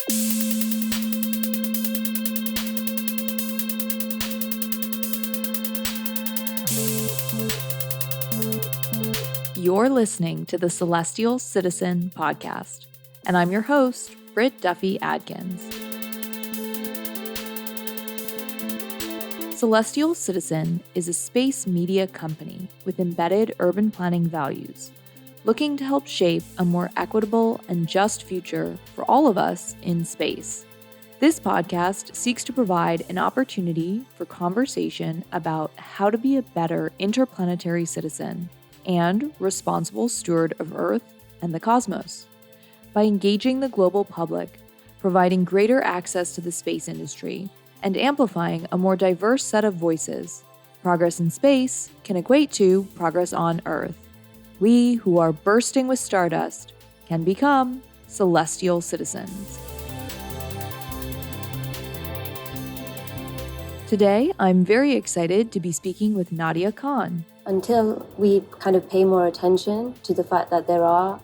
You're listening to the Celestial Citizen podcast, and I'm your host, Britt Duffy Adkins. Celestial Citizen is a space media company with embedded urban planning values, looking to help shape a more equitable and just future for all of us in space. This podcast seeks to provide an opportunity for conversation about how to be a better interplanetary citizen and responsible steward of Earth and the cosmos. By engaging the global public, providing greater access to the space industry, and amplifying a more diverse set of voices, progress in space can equate to progress on Earth. We, who are bursting with stardust, can become celestial citizens. Today, I'm very excited to be speaking with Nadia Khan. Until we kind of pay more attention to the fact that there are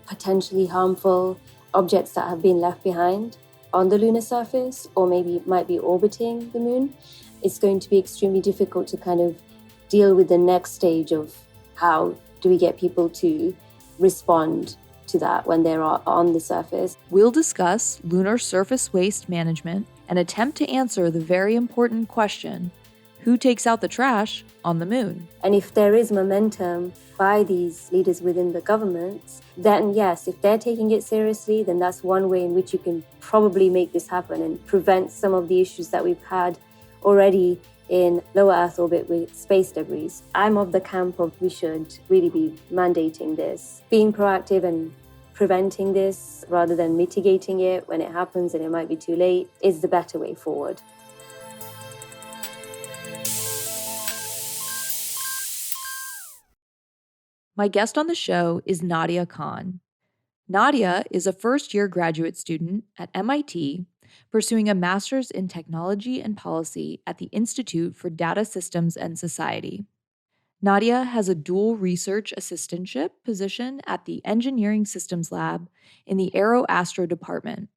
potentially harmful objects that have been left behind on the lunar surface, or maybe might be orbiting the moon, it's going to be extremely difficult to kind of deal with the next stage of how do we get people to respond to that when they're on the surface. We'll discuss lunar surface waste management and attempt to answer the very important question, who takes out the trash on the moon? And if there is momentum by these leaders within the governments, then yes, if they're taking it seriously, then that's one way in which you can probably make this happen and prevent some of the issues that we've had already in lower Earth orbit with space debris. I'm of the camp of we should really be mandating this. Being proactive and preventing this rather than mitigating it when it happens and it might be too late is the better way forward. My guest on the show is Nadia Khan. Nadia is a first-year graduate student at MIT pursuing a master's in technology and policy at the Institute for Data Systems and Society. Nadia has a dual research assistantship position at the Engineering Systems Lab in the Aero-Astro department,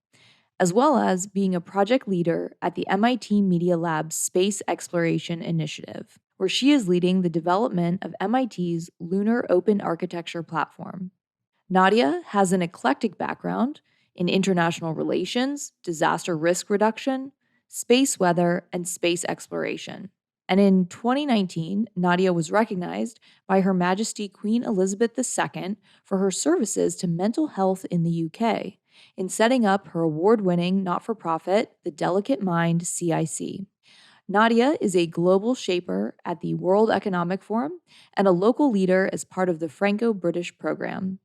as well as being a project leader at the MIT Media Lab's Space Exploration Initiative, where she is leading the development of MIT's Lunar Open Architecture platform. Nadia has an eclectic background in international relations, disaster risk reduction, space weather, and space exploration. And in 2019, Nadia was recognized by Her Majesty Queen Elizabeth II for her services to mental health in the UK in setting up her award-winning not-for-profit, the Delicate Mind CIC. Nadia is a global shaper at the World Economic Forum and a local leader as part of the Franco-British program.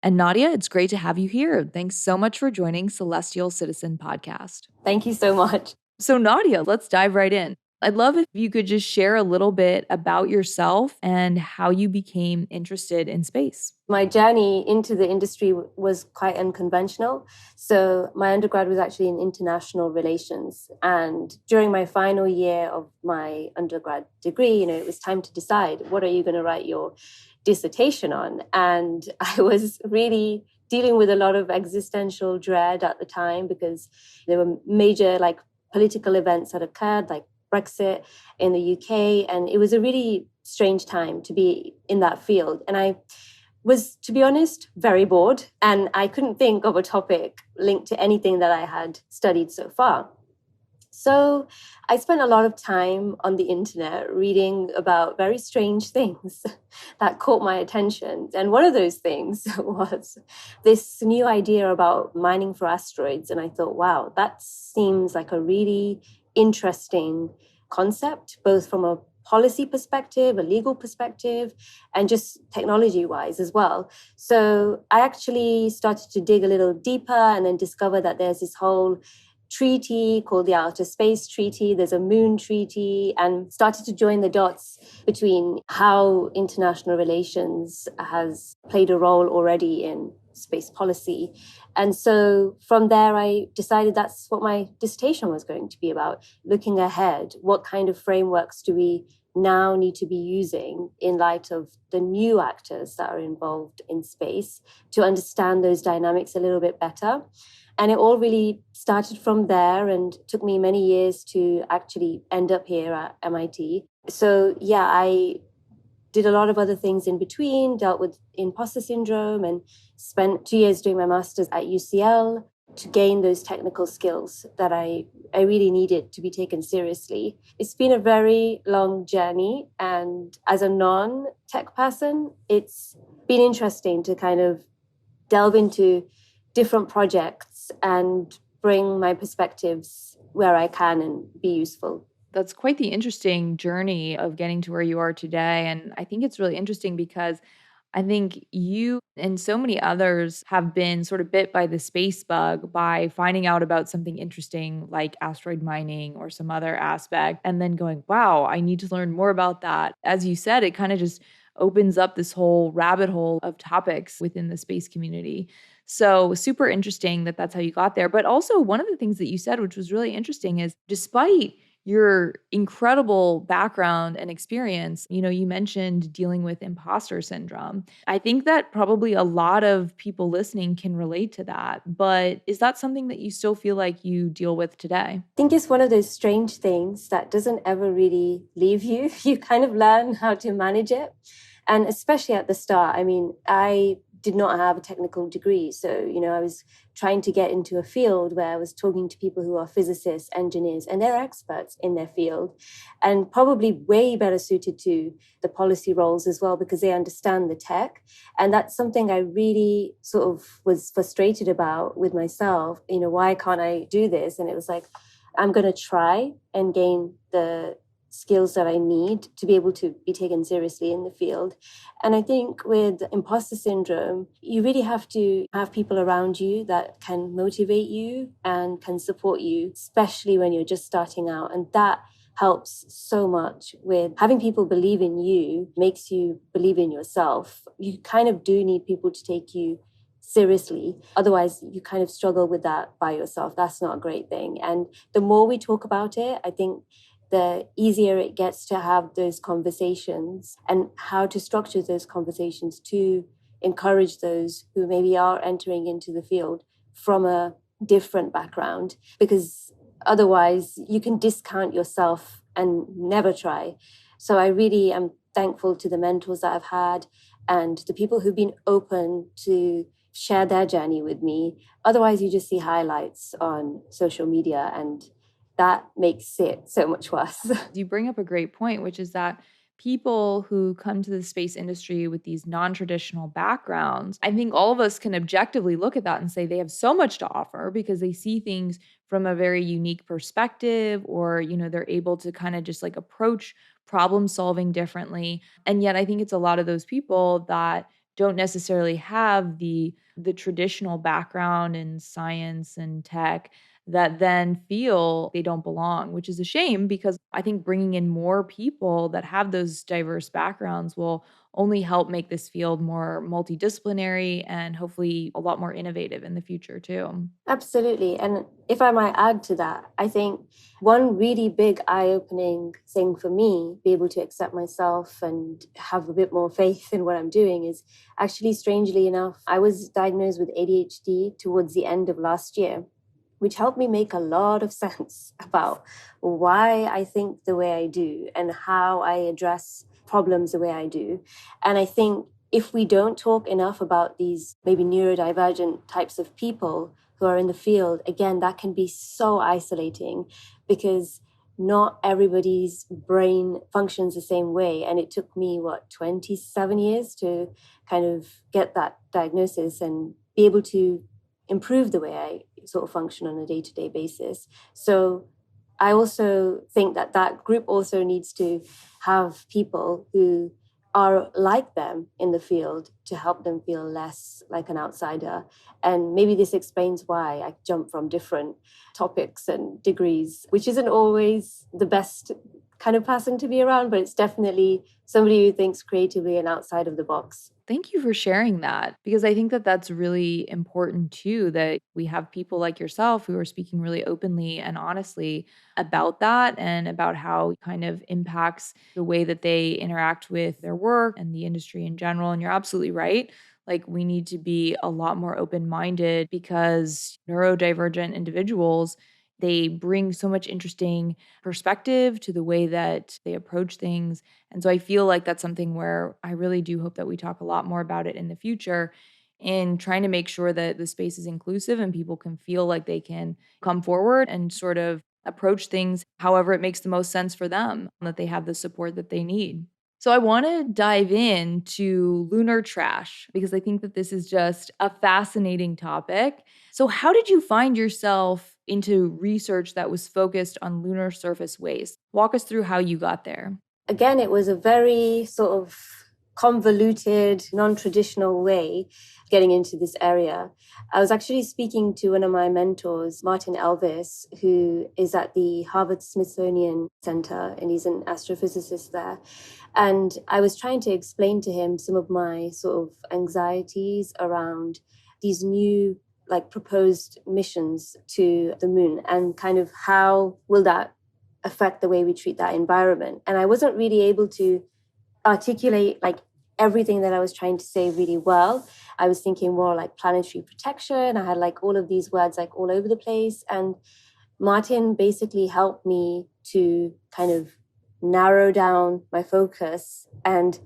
And Nadia, it's great to have you here. Thanks so much for joining Celestial Citizen podcast. Thank you so much. So Nadia, let's dive right in. I'd love if you could just share a little bit about yourself and how you became interested in space. My journey into the industry was quite unconventional. So my undergrad was actually in international relations. And during my final year of my undergrad degree, it was time to decide, what are you going to write your dissertation on? And I was really dealing with a lot of existential dread at the time because there were major political events that occurred, like Brexit in the UK. And it was a really strange time to be in that field. And I was, to be honest, very bored. And I couldn't think of a topic linked to anything that I had studied so far. So I spent a lot of time on the internet reading about very strange things that caught my attention. And one of those things was this new idea about mining for asteroids. And I thought, wow, that seems like a really interesting concept, both from a policy perspective, a legal perspective, and just technology-wise as well. So I actually started to dig a little deeper and then discover that there's this whole treaty called the Outer Space Treaty. There's a Moon Treaty, and started to join the dots between how international relations has played a role already in space policy. And so from there, I decided that's what my dissertation was going to be about, looking ahead. What kind of frameworks do we now need to be using in light of the new actors that are involved in space to understand those dynamics a little bit better. And it all really started from there and took me many years to actually end up here at MIT. So yeah, I did a lot of other things in between, dealt with imposter syndrome, and spent 2 years doing my master's at UCL to gain those technical skills that I really needed to be taken seriously. It's been a very long journey. And as a non-tech person, it's been interesting to kind of delve into different projects and bring my perspectives where I can and be useful. That's quite the interesting journey of getting to where you are today. And I think it's really interesting because I think you and so many others have been sort of bit by the space bug by finding out about something interesting like asteroid mining or some other aspect, and then going, wow, I need to learn more about that. As you said, it kind of just opens up this whole rabbit hole of topics within the space community. So, super interesting that that's how you got there. But also, one of the things that you said, which was really interesting, is despite your incredible background and experience, you mentioned dealing with imposter syndrome. I think that probably a lot of people listening can relate to that. But is that something that you still feel like you deal with today? I think it's one of those strange things that doesn't ever really leave you. You kind of learn how to manage it. And especially at the start, I mean, I did not have a technical degree. So, I was trying to get into a field where I was talking to people who are physicists, engineers, and they're experts in their field and probably way better suited to the policy roles as well because they understand the tech. And that's something I really sort of was frustrated about with myself. Why can't I do this? And it was like, I'm going to try and gain the skills that I need to be able to be taken seriously in the field. And I think with imposter syndrome, you really have to have people around you that can motivate you and can support you, especially when you're just starting out. And that helps so much with having people believe in you, makes you believe in yourself. You kind of do need people to take you seriously. Otherwise, you kind of struggle with that by yourself. That's not a great thing. And the more we talk about it, I think the easier it gets to have those conversations and how to structure those conversations to encourage those who maybe are entering into the field from a different background, because otherwise you can discount yourself and never try. So I really am thankful to the mentors that I've had and the people who've been open to share their journey with me. Otherwise, you just see highlights on social media and that makes it so much worse. You bring up a great point, which is that people who come to the space industry with these non-traditional backgrounds, I think all of us can objectively look at that and say they have so much to offer because they see things from a very unique perspective, or they're able to kind of just like approach problem solving differently. And yet I think it's a lot of those people that don't necessarily have the traditional background in science and tech that then feel they don't belong, which is a shame because I think bringing in more people that have those diverse backgrounds will only help make this field more multidisciplinary and hopefully a lot more innovative in the future too. Absolutely. And if I might add to that, I think one really big eye-opening thing for me, be able to accept myself and have a bit more faith in what I'm doing is actually, strangely enough, I was diagnosed with ADHD towards the end of last year, which helped me make a lot of sense about why I think the way I do and how I address problems the way I do. And I think if we don't talk enough about these maybe neurodivergent types of people who are in the field, again, that can be so isolating because not everybody's brain functions the same way. And it took me, 27 years to kind of get that diagnosis and be able to improve the way I sort of function on a day-to-day basis. So I also think that that group also needs to have people who are like them in the field to help them feel less like an outsider. And maybe this explains why I jump from different topics and degrees, which isn't always the best kind of person to be around, but it's definitely somebody who thinks creatively and outside of the box. Thank you for sharing that, because I think that that's really important too, that we have people like yourself who are speaking really openly and honestly about that and about how it kind of impacts the way that they interact with their work and the industry in general. And you're absolutely right. Like, we need to be a lot more open minded because neurodivergent individuals, they bring so much interesting perspective to the way that they approach things. And so I feel like that's something where I really do hope that we talk a lot more about it in the future, in trying to make sure that the space is inclusive and people can feel like they can come forward and sort of approach things however it makes the most sense for them, and that they have the support that they need. So I want to dive into lunar trash because I think that this is just a fascinating topic. So how did you find yourself into research that was focused on lunar surface waste? Walk us through how you got there. Again, it was a very sort of convoluted, non-traditional way getting into this area. I was actually speaking to one of my mentors, Martin Elvis, who is at the Harvard Smithsonian Center, and he's an astrophysicist there. And I was trying to explain to him some of my sort of anxieties around these new proposed missions to the moon, and kind of how will that affect the way we treat that environment. And I wasn't really able to articulate everything that I was trying to say really well. I was thinking more like planetary protection. I had all of these words all over the place. And Martin basically helped me to kind of narrow down my focus and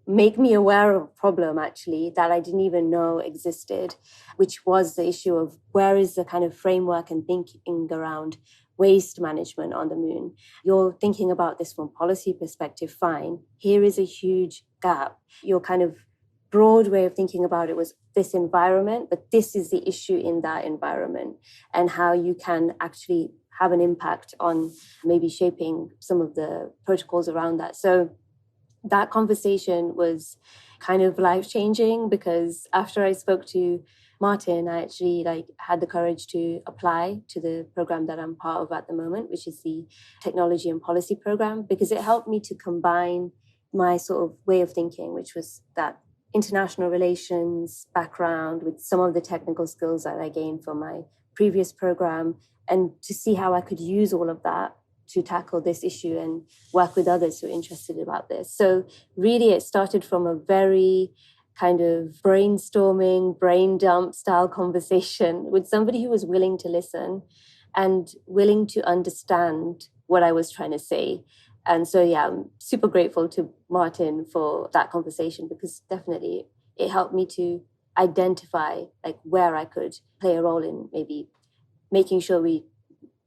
make me aware of a problem actually that I didn't even know existed, which was the issue of where is the kind of framework and thinking around waste management on the moon. You're thinking about this from policy perspective, fine. Here is a huge gap. Your kind of broad way of thinking about it was this environment, but this is the issue in that environment, and how you can actually have an impact on maybe shaping some of the protocols around that. So that conversation was kind of life-changing, because after I spoke to Martin, I actually had the courage to apply to the program that I'm part of at the moment, which is the Technology and Policy Program, because it helped me to combine my sort of way of thinking, which was that international relations background with some of the technical skills that I gained from my previous program, and to see how I could use all of that to tackle this issue and work with others who are interested about this. So really it started from a very kind of brainstorming, brain dump style conversation with somebody who was willing to listen and willing to understand what I was trying to say. And so, yeah, I'm super grateful to Martin for that conversation, because definitely it helped me to identify where I could play a role in maybe making sure we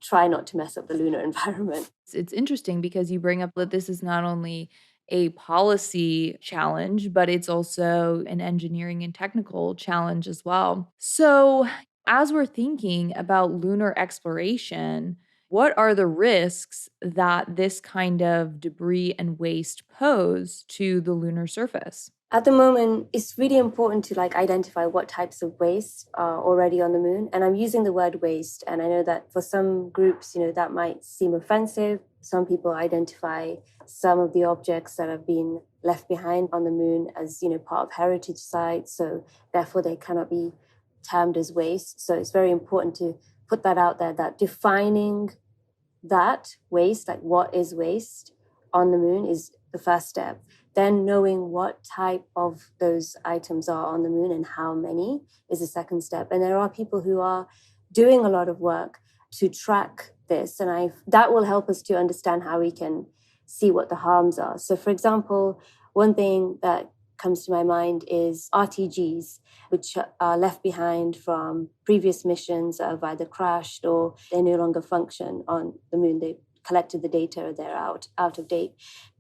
try not to mess up the lunar environment. It's interesting because you bring up that this is not only a policy challenge, but it's also an engineering and technical challenge as well. So, as we're thinking about lunar exploration, what are the risks that this kind of debris and waste pose to the lunar surface? At the moment, it's really important to identify what types of waste are already on the moon. And I'm using the word waste. And I know that for some groups, that might seem offensive. Some people identify some of the objects that have been left behind on the moon as, part of heritage sites. So therefore they cannot be termed as waste. So it's very important to put that out there, that defining that waste, what is waste on the moon, is the first step. Then knowing what type of those items are on the moon and how many is the second step. And there are people who are doing a lot of work to track this. And that will help us to understand how we can see what the harms are. So for example, one thing that comes to my mind is RTGs, which are left behind from previous missions that have either crashed or they no longer function on the moon. They collected the data, they're out of date.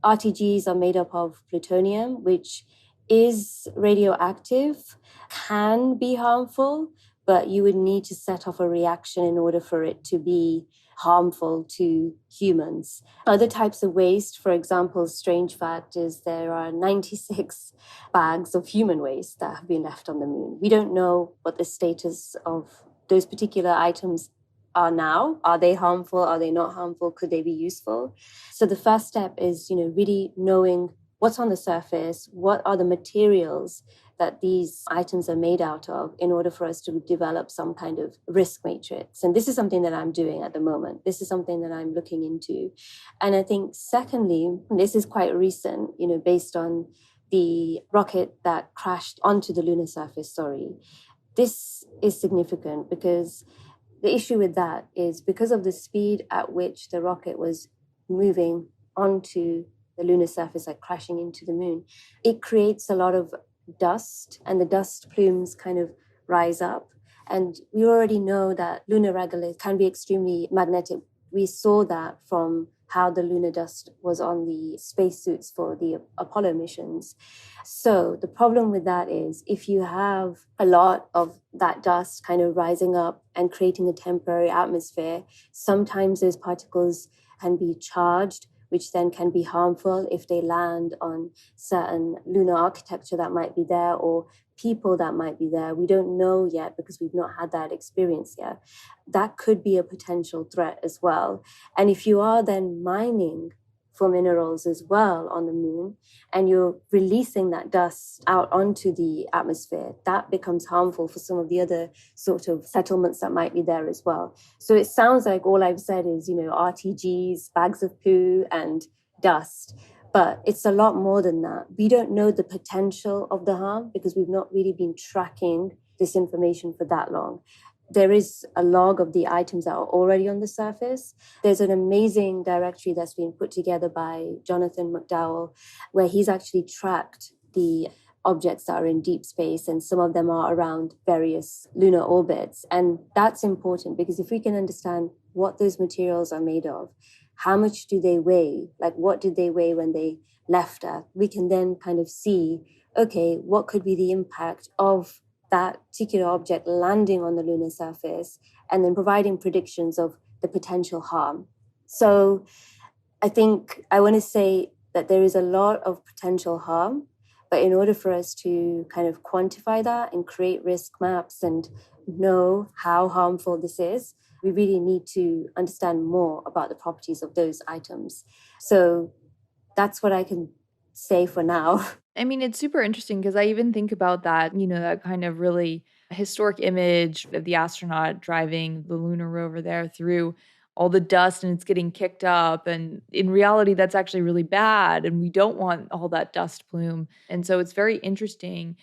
RTGs are made up of plutonium, which is radioactive, can be harmful, but you would need to set off a reaction in order for it to be harmful to humans. Other types of waste, for example, strange fact is there are 96 bags of human waste that have been left on the moon. We don't know what the status of those particular items are now. Are they harmful? Are they not harmful? Could they be useful? So the first step is, really knowing what's on the surface, what are the materials that these items are made out of in order for us to develop some kind of risk matrix. And this is something that I'm doing at the moment. This is something that I'm looking into. And I think secondly, this is quite recent, based on the rocket that crashed onto the lunar surface, This is significant because the issue with that is because of the speed at which the rocket was moving onto the lunar surface, like crashing into the moon, it creates a lot of dust, and the dust plumes kind of rise up. And we already know that lunar regolith can be extremely magnetic. We saw that from how the lunar dust was on the spacesuits for the Apollo missions. So the problem with that is if you have a lot of that dust kind of rising up and creating a temporary atmosphere, sometimes those particles can be charged, which then can be harmful if they land on certain lunar architecture that might be there or people that might be there. We don't know yet because we've not had that experience yet. That could be a potential threat as well. And if you are then mining for minerals as well on the moon, and you're releasing that dust out onto the atmosphere, that becomes harmful for some of the other sort of settlements that might be there as well. So it sounds like all I've said is, RTGs, bags of poo, and dust. But it's a lot more than that. We don't know the potential of the harm because we've not really been tracking this information for that long. There is a log of the items that are already on the surface. There's an amazing directory that's been put together by Jonathan McDowell, where he's actually tracked the objects that are in deep space, and some of them are around various lunar orbits. And that's important because if we can understand what those materials are made of, how much do they weigh? Like, what did they weigh when they left Earth? We can then kind of see, okay, what could be the impact of that particular object landing on the lunar surface, and then providing predictions of the potential harm. So I think I want to say that there is a lot of potential harm, but in order for us to kind of quantify that and create risk maps and know how harmful this is, we really need to understand more about the properties of those items. So that's what I can say for now. I mean, it's super interesting because I even think about that, that kind of really historic image of the astronaut driving the lunar rover there through all the dust and it's getting kicked up. And in reality, that's actually really bad. And we don't want all that dust plume. And so it's very interesting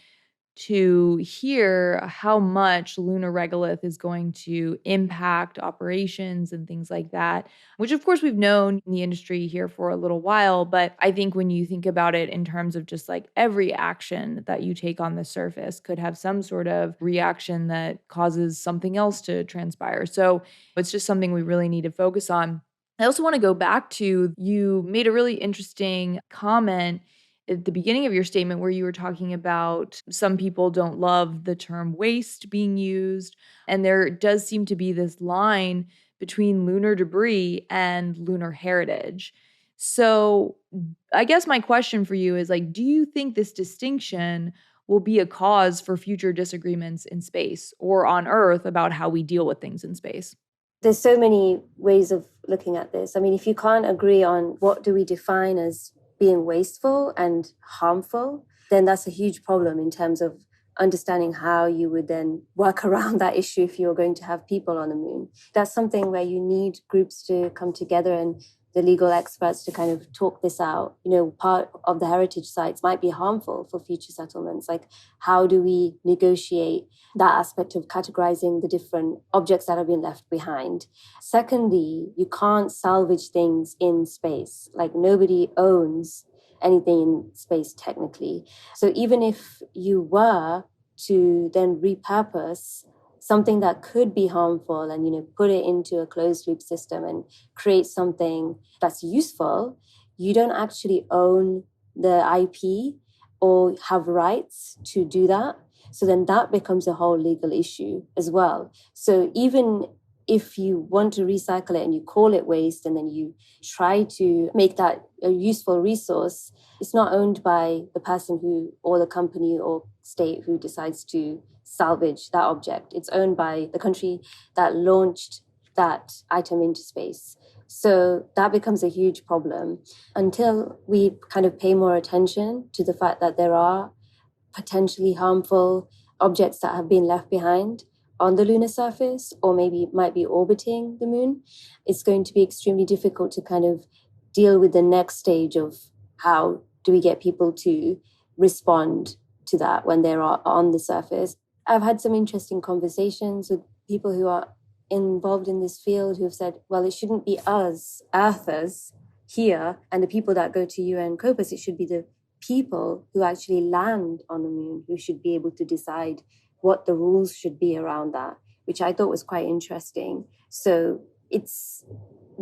to hear how much lunar regolith is going to impact operations and things like that, which of course we've known in the industry here for a little while. But I think when you think about it in terms of just like every action that you take on the surface could have some sort of reaction that causes something else to transpire. So it's just something we really need to focus on. I also want to go back to, you made a really interesting comment at the beginning of your statement where you were talking about some people don't love the term waste being used. And there does seem to be this line between lunar debris and lunar heritage. So I guess my question for you is like, do you think this distinction will be a cause for future disagreements in space or on Earth about how we deal with things in space? There's so many ways of looking at this. I mean, if you can't agree on what do we define as being wasteful and harmful, then that's a huge problem in terms of understanding how you would then work around that issue if you're going to have people on the moon. That's something where you need groups to come together and the legal experts to kind of talk this out. Part of the heritage sites might be harmful for future settlements. Like, how do we negotiate that aspect of categorizing the different objects that have been left behind? Secondly, you can't salvage things in space. Like, nobody owns anything in space technically. So even if you were to then repurpose something that could be harmful and put it into a closed loop system and create something that's useful, you don't actually own the IP or have rights to do that. So then that becomes a whole legal issue as well. So even if you want to recycle it and you call it waste and then you try to make that a useful resource, it's not owned by the person who, or the company or state who decides to salvage that object. It's owned by the country that launched that item into space. So that becomes a huge problem until we kind of pay more attention to the fact that there are potentially harmful objects that have been left behind on the lunar surface, or maybe might be orbiting the moon, it's going to be extremely difficult to kind of deal with the next stage of how do we get people to respond to that when they're on the surface. I've had some interesting conversations with people who are involved in this field who have said, well, it shouldn't be us, Earthers, here, and the people that go to UN COPUS, it should be the people who actually land on the moon who should be able to decide what the rules should be around that, which I thought was quite interesting. So it's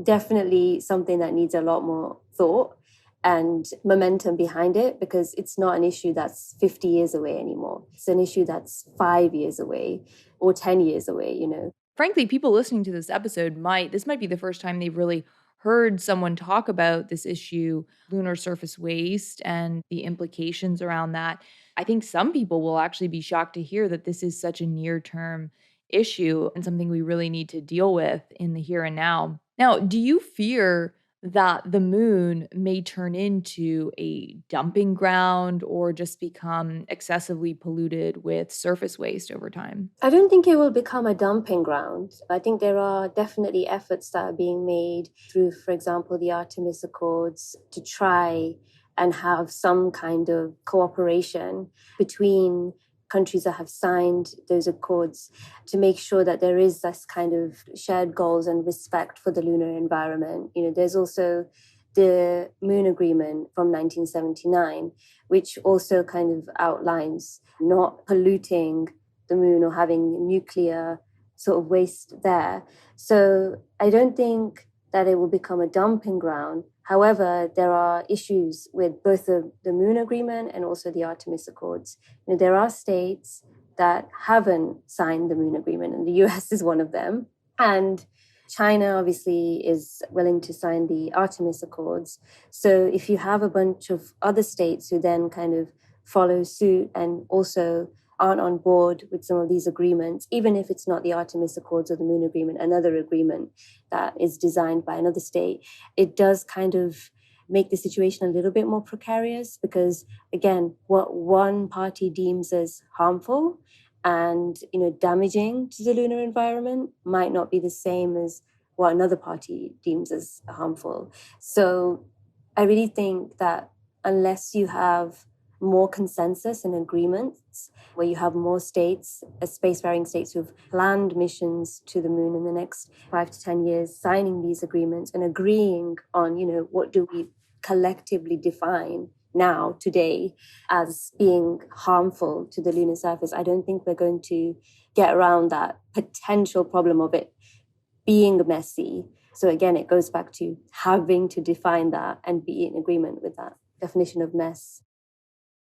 definitely something that needs a lot more thought and momentum behind it, because it's not an issue that's 50 years away anymore. It's an issue that's 5 years away or 10 years away, you know. Frankly, people listening to this episode might be the first time they've really heard someone talk about this issue, lunar surface waste, and the implications around that. I think some people will actually be shocked to hear that this is such a near-term issue and something we really need to deal with in the here and now. Now, do you fear that the moon may turn into a dumping ground or just become excessively polluted with surface waste over time? I don't think it will become a dumping ground. I think there are definitely efforts that are being made through, for example, the Artemis Accords to try and have some kind of cooperation between countries that have signed those accords to make sure that there is this kind of shared goals and respect for the lunar environment. You know, there's also the Moon Agreement from 1979, which also kind of outlines not polluting the moon or having nuclear sort of waste there. So I don't think that it will become a dumping ground. However, there are issues with both the Moon Agreement and also the Artemis Accords. You know, there are states that haven't signed the Moon Agreement, and the US is one of them. And China obviously is willing to sign the Artemis Accords. So if you have a bunch of other states who then kind of follow suit and also aren't on board with some of these agreements, even if it's not the Artemis Accords or the Moon Agreement, another agreement that is designed by another state, it does kind of make the situation a little bit more precarious, because again, what one party deems as harmful and, you know, damaging to the lunar environment might not be the same as what another party deems as harmful. So I really think that unless you have more consensus and agreements, where you have more states, spacefaring states who've planned missions to the moon in the next 5 to 10 years, signing these agreements and agreeing on, you know, what do we collectively define now, today, as being harmful to the lunar surface, I don't think we're going to get around that potential problem of it being messy. So again, it goes back to having to define that and be in agreement with that definition of mess.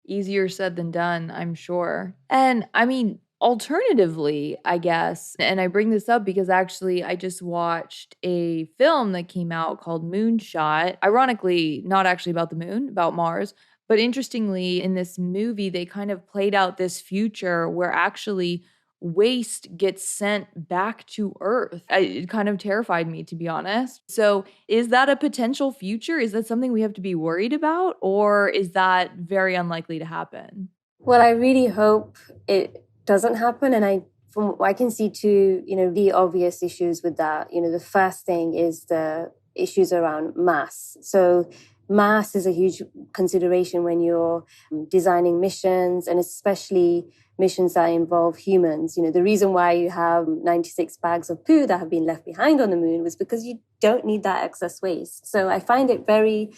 Easier said than done, I'm sure. And I mean, alternatively, I guess, and I bring this up because actually I just watched a film that came out called Moonshot. Ironically, not actually about the moon, about Mars. But interestingly, in this movie, they kind of played out this future where actually waste gets sent back to Earth. It kind of terrified me, to be honest. So, is that a potential future? Is that something we have to be worried about? Or is that very unlikely to happen? Well, I really hope it doesn't happen. And from what I can see too, you know, the obvious issues with that, you know, the first thing is the issues around mass. So mass is a huge consideration when you're designing missions, and especially missions that involve humans. You know, the reason why you have 96 bags of poo that have been left behind on the moon was because you don't need that excess waste. So I find it very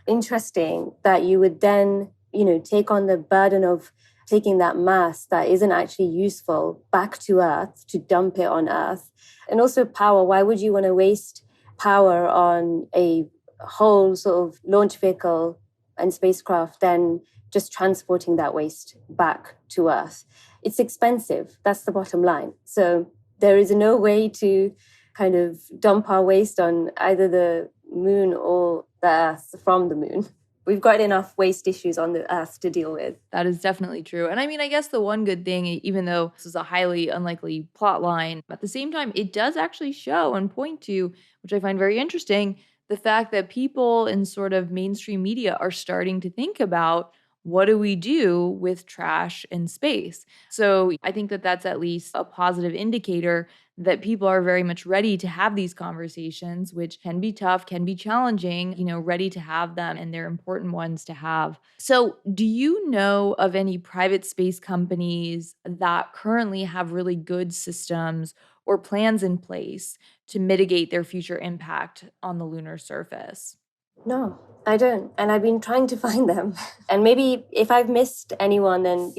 interesting that you would then, you know, take on the burden of taking that mass that isn't actually useful back to Earth to dump it on Earth. And also power. Why would you want to waste power on a whole sort of launch vehicle and spacecraft than just transporting that waste back to Earth? It's expensive. That's the bottom line. So there is no way to kind of dump our waste on either the moon or the Earth from the moon. We've got enough waste issues on the Earth to deal with. That is definitely true. And I mean, I guess the one good thing, even though this is a highly unlikely plot line, at the same time, it does actually show and point to, which I find very interesting, the fact that people in sort of mainstream media are starting to think about what do we do with trash in space? So I think that that's at least a positive indicator that people are very much ready to have these conversations, which can be tough, can be challenging, ready to have them, and they're important ones to have. So, do you know of any private space companies that currently have really good systems or plans in place to mitigate their future impact on the lunar surface? No, I don't. And I've been trying to find them. And maybe if I've missed anyone, then,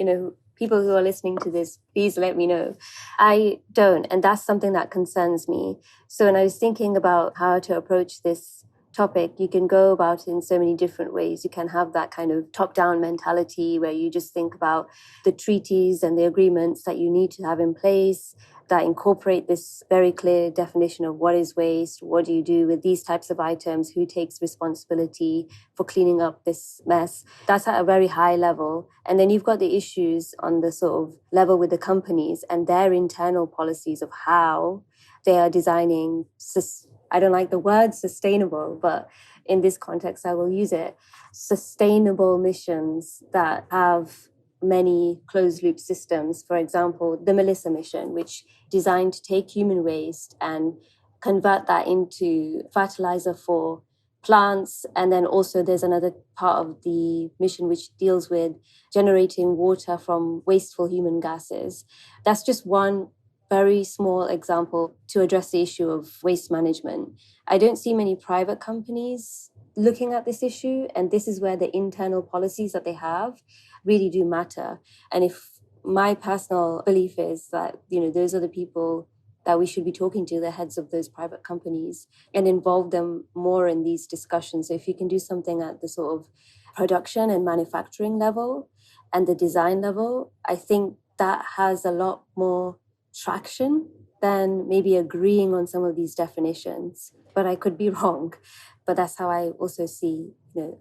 people who are listening to this, please let me know. I don't. And that's something that concerns me. So when I was thinking about how to approach this topic, you can go about it in so many different ways. You can have that kind of top-down mentality where you just think about the treaties and the agreements that you need to have in place that incorporate this very clear definition of what is waste, what do you do with these types of items, who takes responsibility for cleaning up this mess. That's at a very high level. And then you've got the issues on the sort of level with the companies and their internal policies of how they are designing, I don't like the word sustainable, but in this context, I will use it, sustainable missions that have many closed loop systems. For example, the Melissa mission, which designed to take human waste and convert that into fertilizer for plants. And then also there's another part of the mission which deals with generating water from wasteful human gases. That's just one very small example to address the issue of waste management. I don't see many private companies looking at this issue, and this is where the internal policies that they have really do matter. And if my personal belief is that, those are the people that we should be talking to, the heads of those private companies, and involve them more in these discussions. So if you can do something at the sort of production and manufacturing level and the design level, I think that has a lot more traction than maybe agreeing on some of these definitions. But I could be wrong. But that's how I also see,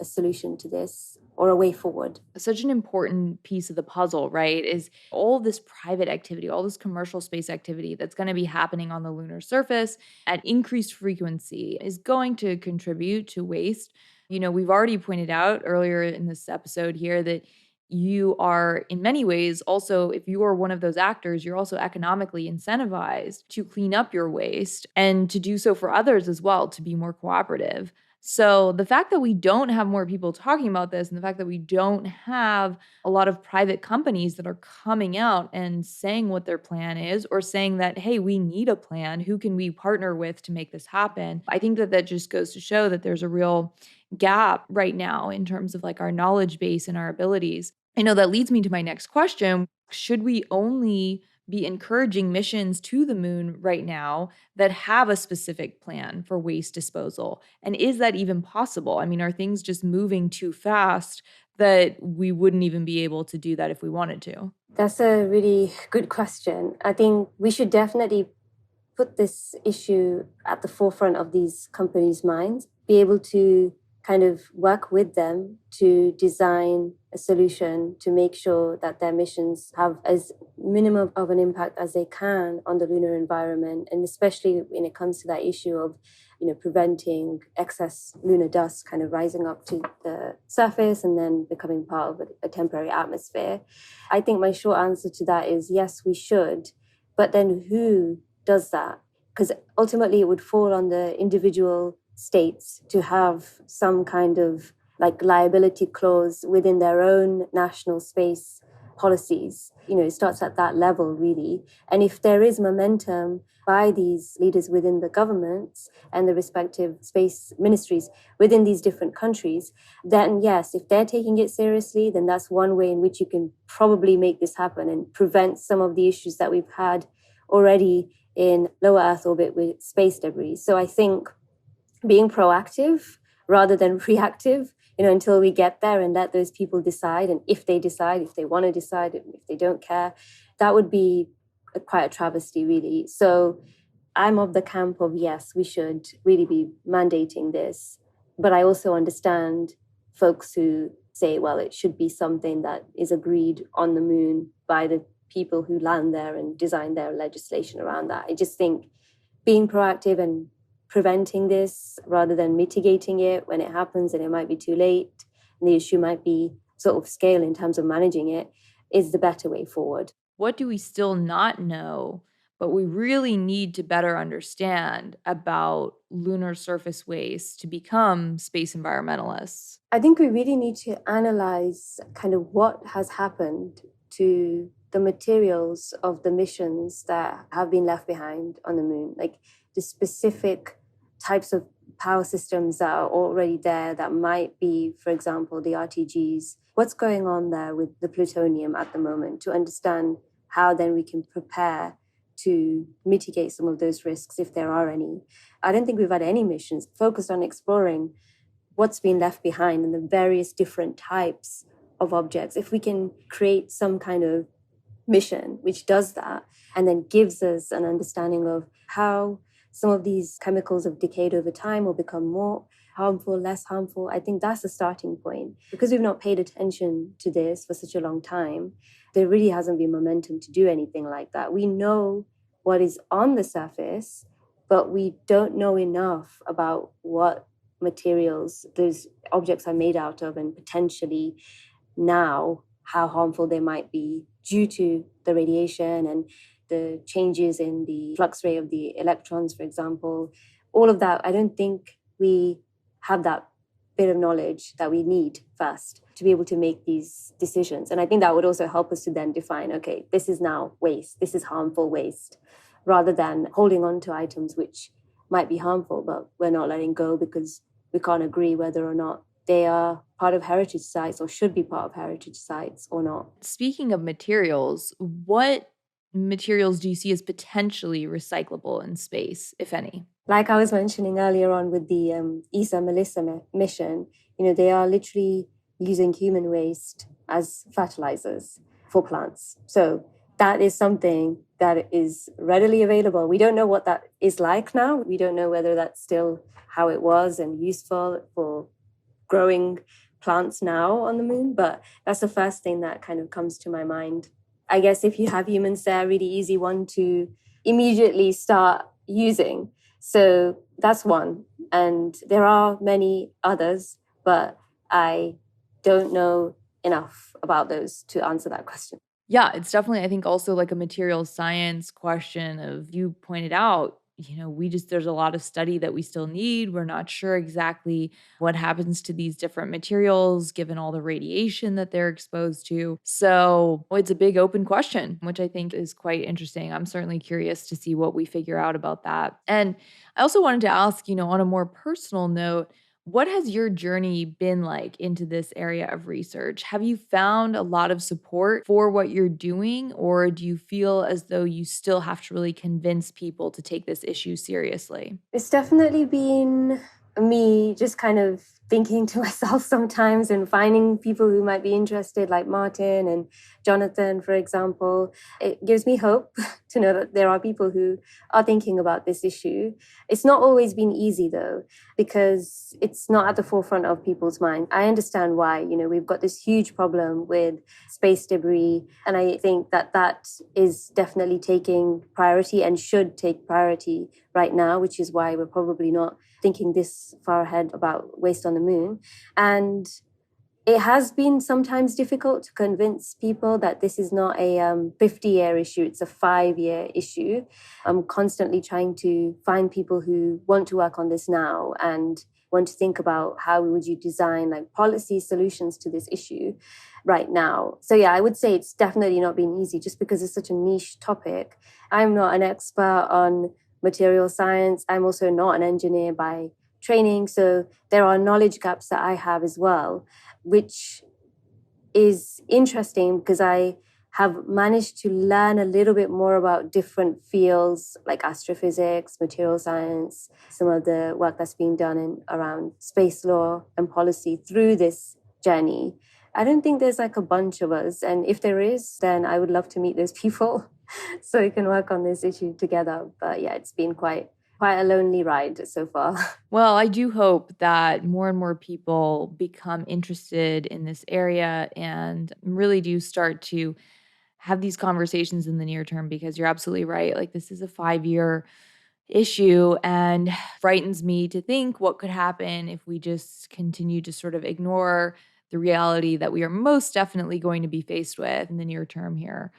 a solution to this or a way forward. Such an important piece of the puzzle, right? Is all this private activity, all this commercial space activity that's going to be happening on the lunar surface at increased frequency is going to contribute to waste. We've already pointed out earlier in this episode here that you are, in many ways, also, if you are one of those actors, you're also economically incentivized to clean up your waste and to do so for others as well, to be more cooperative. So the fact that we don't have more people talking about this and the fact that we don't have a lot of private companies that are coming out and saying what their plan is or saying that, hey, we need a plan. Who can we partner with to make this happen? I think that that just goes to show that there's a real gap right now in terms of like our knowledge base and our abilities. I know that leads me to my next question. Should we only be encouraging missions to the moon right now that have a specific plan for waste disposal? And is that even possible? I mean, are things just moving too fast that we wouldn't even be able to do that if we wanted to? That's a really good question. I think we should definitely put this issue at the forefront of these companies' minds, be able to kind of work with them to design a solution to make sure that their missions have as minimum of an impact as they can on the lunar environment. And especially when it comes to that issue of, preventing excess lunar dust kind of rising up to the surface and then becoming part of a temporary atmosphere. I think my short answer to that is yes, we should. But then who does that? Because ultimately it would fall on the individual states to have some kind of like liability clause within their own national space policies. It starts at that level, really. And if there is momentum by these leaders within the governments and the respective space ministries within these different countries, then yes, if they're taking it seriously, then that's one way in which you can probably make this happen and prevent some of the issues that we've had already in lower Earth orbit with space debris. So I think being proactive rather than reactive, until we get there and let those people decide. And if they decide, if they want to decide, if they don't care, that would be quite a travesty, really. So I'm of the camp of, yes, we should really be mandating this. But I also understand folks who say, well, it should be something that is agreed on the moon by the people who land there and design their legislation around that. I just think being proactive and preventing this rather than mitigating it when it happens and it might be too late and the issue might be sort of scale in terms of managing it is the better way forward. What do we still not know, but we really need to better understand about lunar surface waste to become space environmentalists? I think we really need to analyze kind of what has happened to the materials of the missions that have been left behind on the moon, like the specific types of power systems that are already there that might be, for example, the RTGs. What's going on there with the plutonium at the moment to understand how then we can prepare to mitigate some of those risks if there are any. I don't think we've had any missions focused on exploring what's been left behind and the various different types of objects. If we can create some kind of mission which does that and then gives us an understanding of how some of these chemicals have decayed over time or become more harmful, less harmful, I think that's a starting point. Because we've not paid attention to this for such a long time, there really hasn't been momentum to do anything like that. We know what is on the surface, but we don't know enough about what materials those objects are made out of and potentially now how harmful they might be due to the radiation and the changes in the flux rate of the electrons, for example. All of that, I don't think we have that bit of knowledge that we need first to be able to make these decisions. And I think that would also help us to then define, okay, this is now waste, this is harmful waste, rather than holding on to items which might be harmful, but we're not letting go because we can't agree whether or not they are part of heritage sites or should be part of heritage sites or not. Speaking of materials, what materials do you see as potentially recyclable in space, if any? Like I was mentioning earlier on with the ESA Melissa mission, they are literally using human waste as fertilizers for plants. So that is something that is readily available. We don't know what that is like now. We don't know whether that's still how it was and useful for growing plants now on the moon, but that's the first thing that kind of comes to my mind. I guess if you have humans, they're a really easy one to immediately start using. So that's one. And there are many others, but I don't know enough about those to answer that question. Yeah, it's definitely, I think, also like a material science question of you pointed out, there's a lot of study that we still need. We're not sure exactly what happens to these different materials given all the radiation that they're exposed to. So it's a big open question, which I think is quite interesting. I'm certainly curious to see what we figure out about that. And I also wanted to ask, on a more personal note, what has your journey been like into this area of research? Have you found a lot of support for what you're doing, or do you feel as though you still have to really convince people to take this issue seriously? It's definitely been me just kind of thinking to myself sometimes and finding people who might be interested, like Martin and Jonathan, for example. It gives me hope to know that there are people who are thinking about this issue. It's not always been easy, though, because it's not at the forefront of people's mind. I understand why. We've got this huge problem with space debris, and I think that that is definitely taking priority and should take priority right now, which is why we're probably not thinking this far ahead about waste on the moon. And it has been sometimes difficult to convince people that this is not a 50-year issue, it's a 5-year issue. I'm constantly trying to find people who want to work on this now and want to think about how would you design like policy solutions to this issue right now. So yeah, I would say it's definitely not been easy just because it's such a niche topic. I'm not an expert on material science. I'm also not an engineer by training. So there are knowledge gaps that I have as well, which is interesting because I have managed to learn a little bit more about different fields like astrophysics, material science, some of the work that's being done around space law and policy through this journey. I don't think there's like a bunch of us. And if there is, then I would love to meet those people so we can work on this issue together. But yeah, it's been quite a lonely ride so far. Well, I do hope that more and more people become interested in this area and really do start to have these conversations in the near term, because you're absolutely right. Like, this is a 5-year issue and frightens me to think what could happen if we just continue to sort of ignore the reality that we are most definitely going to be faced with in the near term here.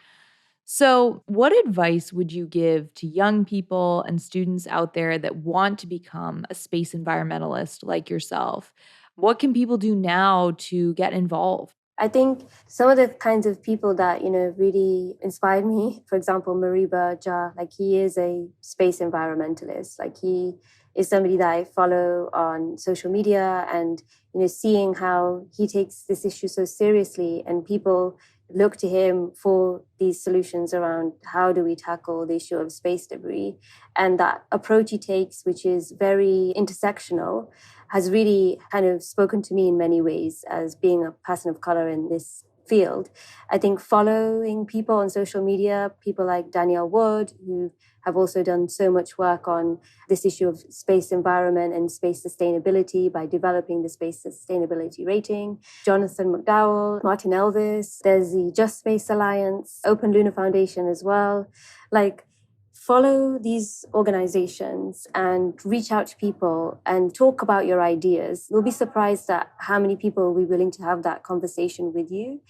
So, what advice would you give to young people and students out there that want to become a space environmentalist like yourself? What can people do now to get involved? I think some of the kinds of people that, really inspired me, for example, Mariba Jah, like he is a space environmentalist. Like he is somebody that I follow on social media and, seeing how he takes this issue so seriously and people look to him for these solutions around how do we tackle the issue of space debris. And that approach he takes, which is very intersectional, has really kind of spoken to me in many ways as being a person of color in this field. I think following people on social media, people like Danielle Wood, who have also done so much work on this issue of space environment and space sustainability by developing the space sustainability rating. Jonathan McDowell, Martin Elvis, there's the Just Space Alliance, Open Lunar Foundation as well. Like, follow these organizations and reach out to people and talk about your ideas. You'll be surprised at how many people will be willing to have that conversation with you.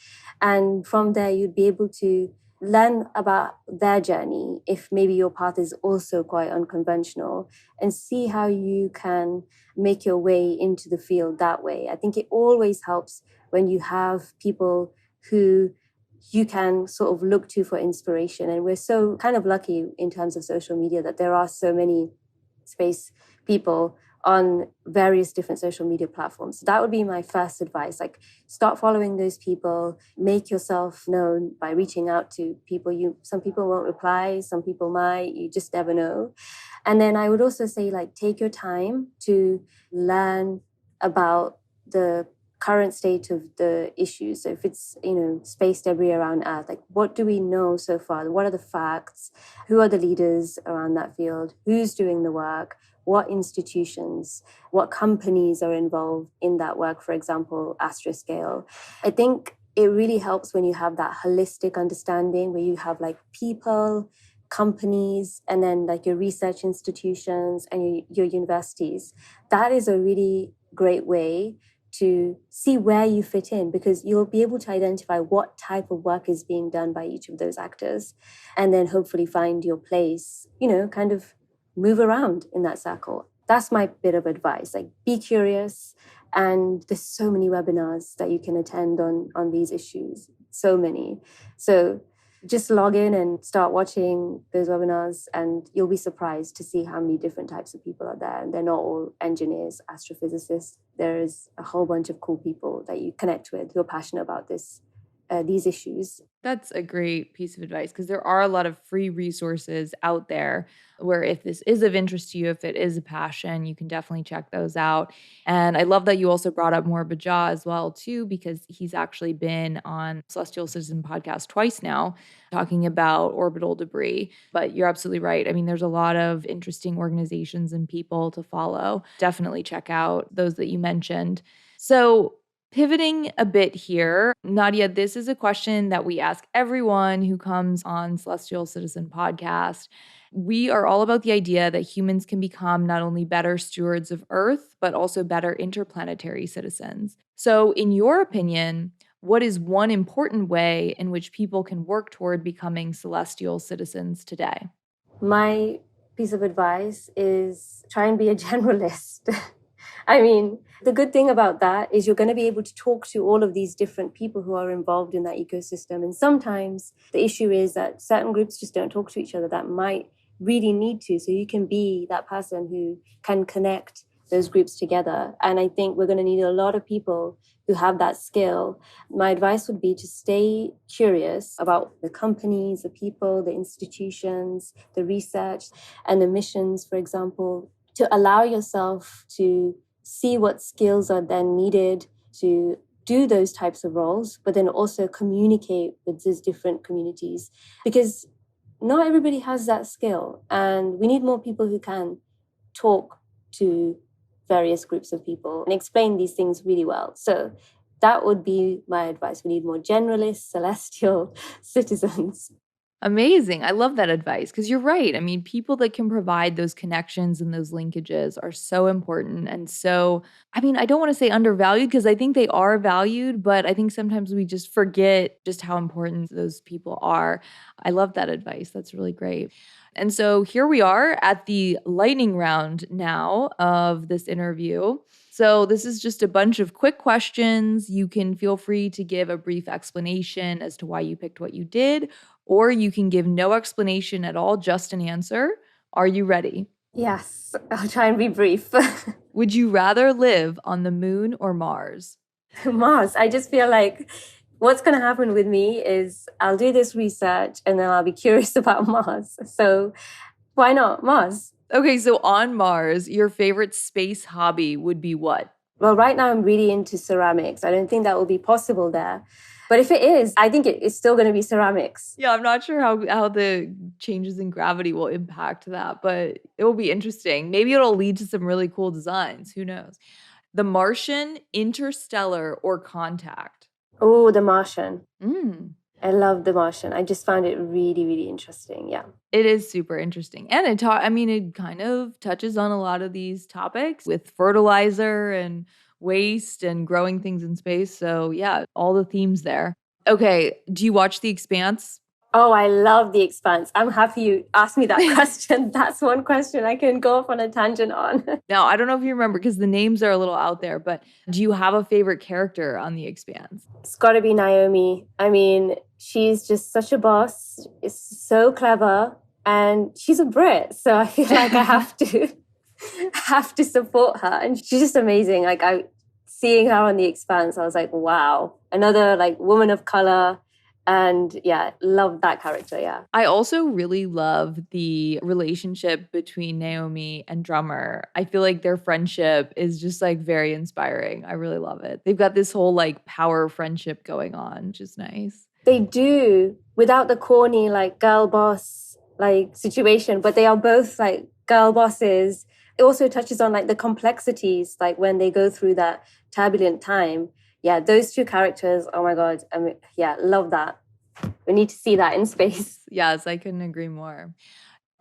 And from there, you'd be able to learn about their journey, if maybe your path is also quite unconventional, and see how you can make your way into the field that way. I think it always helps when you have people who you can sort of look to for inspiration. And we're so kind of lucky in terms of social media that there are so many space people on various different social media platforms. So that would be my first advice. Like, start following those people, make yourself known by reaching out to people. Some people won't reply, some people might, you just never know. And then I would also say, like, take your time to learn about the current state of the issues. So if it's, space debris around Earth, like, what do we know so far? What are the facts? Who are the leaders around that field? Who's doing the work? What institutions, what companies are involved in that work, for example, Astroscale. I think it really helps when you have that holistic understanding where you have like people, companies, and then like your research institutions and your universities. That is a really great way to see where you fit in, because you'll be able to identify what type of work is being done by each of those actors and then hopefully find your place, kind of move around in that circle. That's my bit of advice. Like, be curious. And there's so many webinars that you can attend on these issues. So many. So just log in and start watching those webinars and you'll be surprised to see how many different types of people are there. And they're not all engineers, astrophysicists. There is a whole bunch of cool people that you connect with who are passionate about these issues. That's a great piece of advice because there are a lot of free resources out there where if this is of interest to you, if it is a passion, you can definitely check those out. And I love that you also brought up Morba Jah as well too, because he's actually been on Celestial Citizen podcast twice now talking about orbital debris. But you're absolutely right. I mean, there's a lot of interesting organizations and people to follow. Definitely check out those that you mentioned. So pivoting a bit here, Nadia, this is a question that we ask everyone who comes on Celestial Citizen podcast. We are all about the idea that humans can become not only better stewards of Earth, but also better interplanetary citizens. So, in your opinion, what is one important way in which people can work toward becoming celestial citizens today? My piece of advice is try and be a generalist. I mean, the good thing about that is you're going to be able to talk to all of these different people who are involved in that ecosystem. And sometimes the issue is that certain groups just don't talk to each other that might really need to. So you can be that person who can connect those groups together. And I think we're going to need a lot of people who have that skill. My advice would be to stay curious about the companies, the people, the institutions, the research, and the missions, for example, to allow yourself to see what skills are then needed to do those types of roles, but then also communicate with these different communities, because not everybody has that skill. And we need more people who can talk to various groups of people and explain these things really well. So that would be my advice. We need more generalist, celestial citizens. Amazing. I love that advice because you're right. I mean, people that can provide those connections and those linkages are so important. And so, I mean, I don't want to say undervalued because I think they are valued, but I think sometimes we just forget just how important those people are. I love that advice. That's really great. And so here we are at the lightning round now of this interview. So, this is just a bunch of quick questions. You can feel free to give a brief explanation as to why you picked what you did, or you can give no explanation at all, just an answer. Are you ready? Yes, I'll try and be brief. Would you rather live on the moon or Mars? Mars, I just feel like what's going to happen with me is I'll do this research and then I'll be curious about Mars. So why not Mars? Okay, so on Mars, your favorite space hobby would be what? Well, right now I'm really into ceramics. I don't think that will be possible there. But if it is, I think it's still going to be ceramics. Yeah, I'm not sure how the changes in gravity will impact that, but it will be interesting. Maybe it'll lead to some really cool designs. Who knows? The Martian, Interstellar, or Contact? Oh, The Martian. Mm. I love The Martian. I just found it really, really interesting. Yeah. It is super interesting. And it kind of touches on a lot of these topics with fertilizer and waste and growing things in space. So, yeah, all the themes there. Okay, do you watch The Expanse? Oh, I love The Expanse. I'm happy you asked me that question. That's one question I can go off on a tangent on. Now, I don't know if you remember because the names are a little out there, but do you have a favorite character on The Expanse? It's got to be Naomi. I mean, she's just such a boss. It's so clever, and she's a Brit, so I feel like I have to have to support her. And she's just amazing. Like seeing her on The Expanse, I was like, wow, another like woman of color. And yeah, love that character. Yeah. I also really love the relationship between Naomi and Drummer. I feel like their friendship is just like very inspiring. I really love it. They've got this whole like power friendship going on, which is nice. They do, without the corny like girl boss like situation, but they are both like girl bosses. It also touches on like the complexities, like when they go through that turbulent time. Yeah, those two characters, oh my God. I mean, yeah, love that. We need to see that in space. Yes, I couldn't agree more.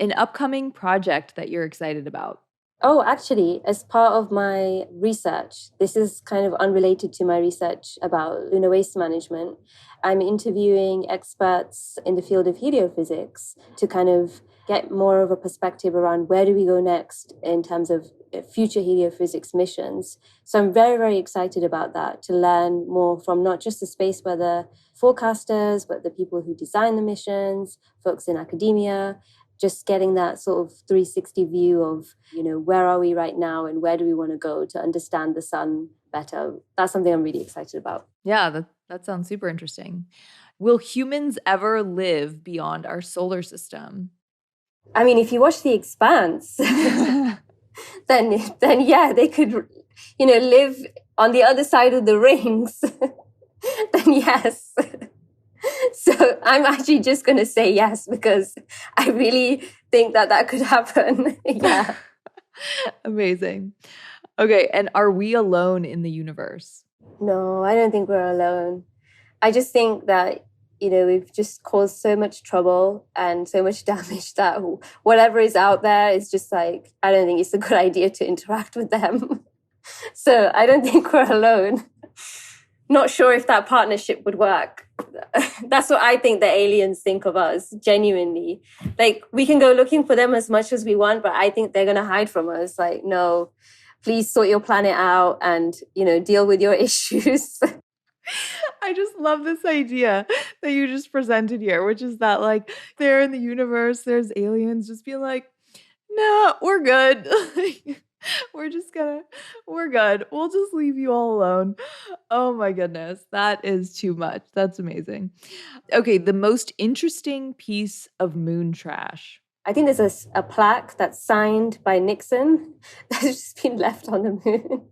An upcoming project that you're excited about? Oh, actually, as part of my research, this is kind of unrelated to my research about lunar waste management. I'm interviewing experts in the field of heliophysics to kind of get more of a perspective around where do we go next in terms of future heliophysics missions. So I'm very, very excited about that, to learn more from not just the space weather forecasters, but the people who design the missions, folks in academia, just getting that sort of 360 view of, where are we right now and where do we want to go to understand the sun better. That's something I'm really excited about. Yeah, that sounds super interesting. Will humans ever live beyond our solar system? I mean, if you watch The Expanse, then yeah, they could, live on the other side of the rings. Then yes. So I'm actually just going to say yes, because I really think that could happen. Yeah. Amazing. Okay, and are we alone in the universe? No, I don't think we're alone. I just think that, we've just caused so much trouble and so much damage that whatever is out there is just like, I don't think it's a good idea to interact with them. So I don't think we're alone. Not sure if that partnership would work. That's what I think the aliens think of us, genuinely. Like, we can go looking for them as much as we want, but I think they're going to hide from us. Like, no, please sort your planet out and, deal with your issues. I just love this idea that you just presented here, which is that like there in the universe, there's aliens just being like, no, we're good. We're good. We'll just leave you all alone. Oh my goodness. That is too much. That's amazing. Okay. The most interesting piece of moon trash. I think there's a plaque that's signed by Nixon that's just been left on the moon.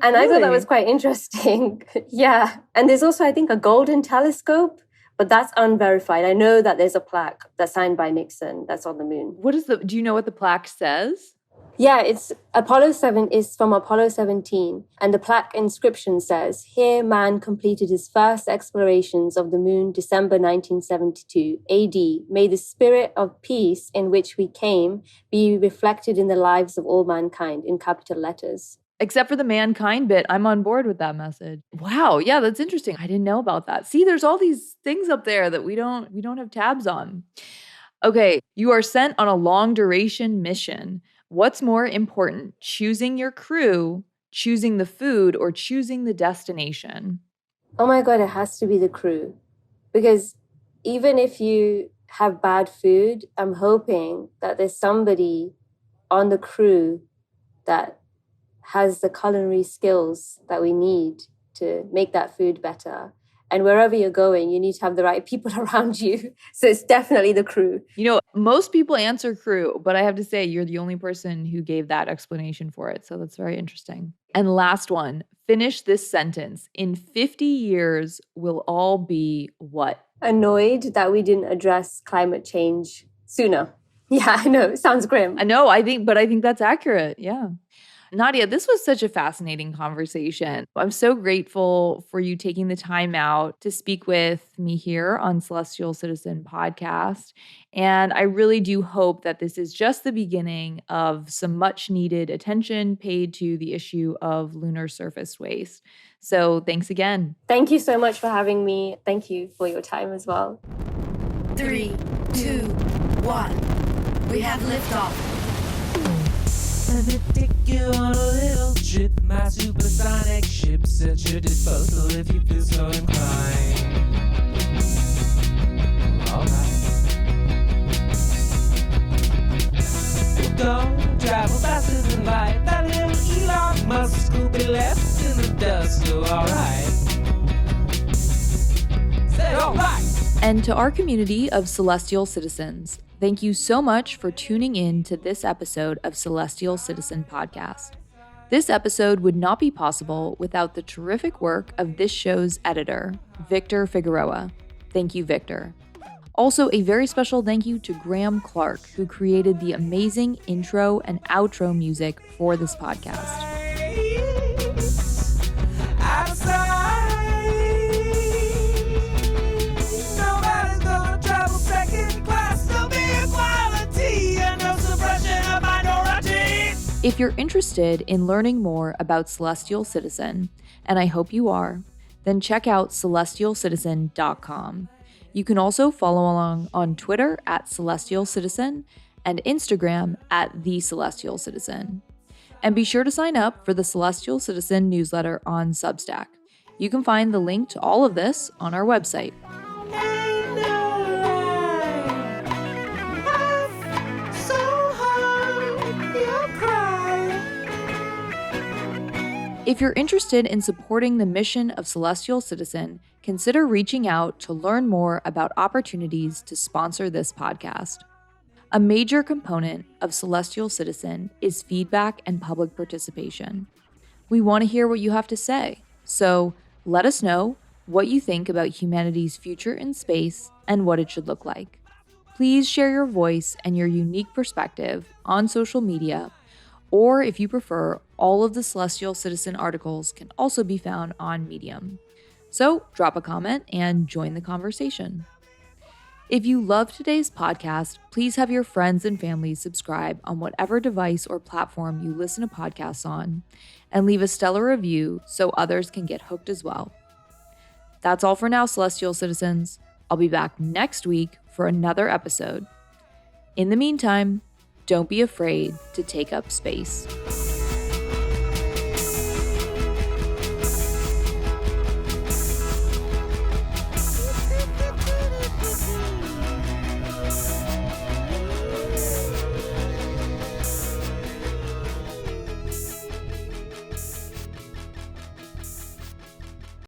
And really? I thought that was quite interesting. Yeah. And there's also, I think, a golden telescope, but that's unverified. I know that there's a plaque that's signed by Nixon that's on the moon. Do you know what the plaque says? Yeah, it's Apollo 7 is from Apollo 17, and the plaque inscription says, "Here man completed his first explorations of the moon December 1972 AD. May the spirit of peace in which we came be reflected in the lives of all mankind," in capital letters. Except for the mankind bit, I'm on board with that message. Wow, yeah, that's interesting. I didn't know about that. See, there's all these things up there that we don't have tabs on. Okay, you are sent on a long duration mission. What's more important, choosing your crew, choosing the food, or choosing the destination? Oh my God, it has to be the crew. Because even if you have bad food, I'm hoping that there's somebody on the crew that has the culinary skills that we need to make that food better. And wherever you're going, you need to have the right people around you. So it's definitely the crew. You know, most people answer crew, but I have to say you're the only person who gave that explanation for it. So that's very interesting. And last one, finish this sentence. In 50 years, we'll all be what? Annoyed that we didn't address climate change sooner. Yeah, I know. It sounds grim. I know, I think that's accurate. Yeah. Nadia, this was such a fascinating conversation. I'm so grateful for you taking the time out to speak with me here on Celestial Citizen podcast. And I really do hope that this is just the beginning of some much needed attention paid to the issue of lunar surface waste. So thanks again. Thank you so much for having me. Thank you for your time as well. 3, 2, 1. We have liftoff. Let me take you on a little trip. My supersonic ship's at your disposal if you feel so inclined. Alright. Go travel faster than light. That little Elon Musk will be left in the dust. So alright. Say alright. And to our community of Celestial Citizens, thank you so much for tuning in to this episode of Celestial Citizen Podcast. This episode would not be possible without the terrific work of this show's editor, Victor Figueroa. Thank you, Victor. Also, a very special thank you to Graham Clark, who created the amazing intro and outro music for this podcast. If you're interested in learning more about Celestial Citizen, and I hope you are, then check out celestialcitizen.com. You can also follow along on Twitter at Celestial Citizen and Instagram at The Celestial Citizen. And be sure to sign up for the Celestial Citizen newsletter on Substack. You can find the link to all of this on our website. If you're interested in supporting the mission of Celestial Citizen, consider reaching out to learn more about opportunities to sponsor this podcast. A major component of Celestial Citizen is feedback and public participation. We want to hear what you have to say, so let us know what you think about humanity's future in space and what it should look like. Please share your voice and your unique perspective on social media, or if you prefer, all of the Celestial Citizen articles can also be found on Medium. So drop a comment and join the conversation. If you love today's podcast, please have your friends and family subscribe on whatever device or platform you listen to podcasts on, and leave a stellar review so others can get hooked as well. That's all for now, Celestial Citizens. I'll be back next week for another episode. In the meantime, don't be afraid to take up space.